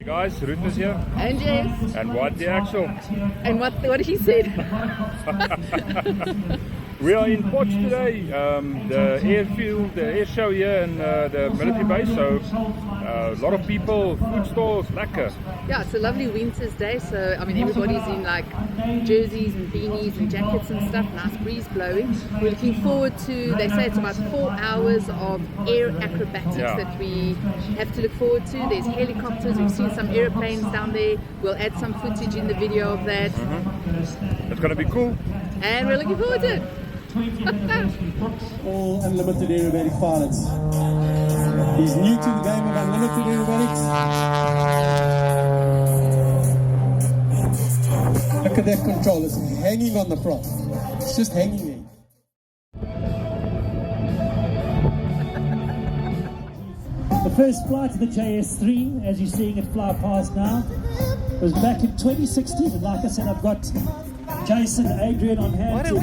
Guys, Ruth is here. And Jess. And what the actual? And what he said. We are in Potch today, the airfield, the air show here in the military base. So a lot of people, food stalls, lekker. Yeah, it's a lovely winter's day. So I mean, everybody's in like jerseys and beanies and jackets and stuff. Nice breeze blowing. We're looking forward to. They say it's about 4 hours of air acrobatics that we have to look forward to. There's helicopters. We've seen some airplanes down there. We'll add some footage in the video of that. It's going to be cool. And we're looking forward to it. All unlimited aerobatic pilots. He's new to the game of unlimited aerobatics. Look at that control, it's hanging on the prop. It's just hanging there. The first flight of the JS3, as you're seeing it fly past now, was back in 2016. And like I said, I've got Jason, Adrian on hand to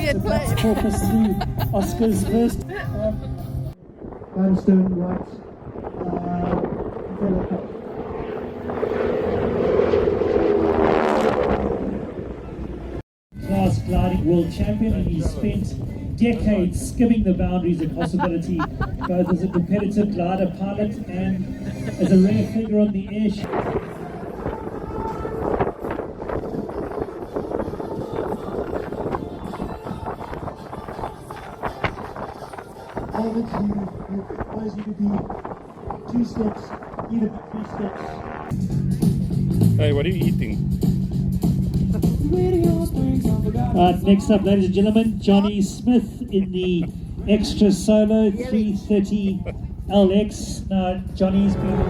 talk us through Oscar's first. Limestone, white, class gliding world champion, and he's spent decades skimming the boundaries of possibility, both as a competitive glider pilot and as a rare figure on the air show. David, you advise you to do 2 steps, either 3 steps. Hey, what are you eating? Next up, ladies and gentlemen, Johnny Smith in the extra solo 330 LX. Now, Johnny's been...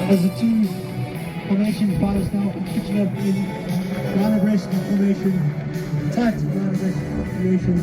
As the 2 formation pilots now pitching up in ground abreast formation, tight ground abreast formation.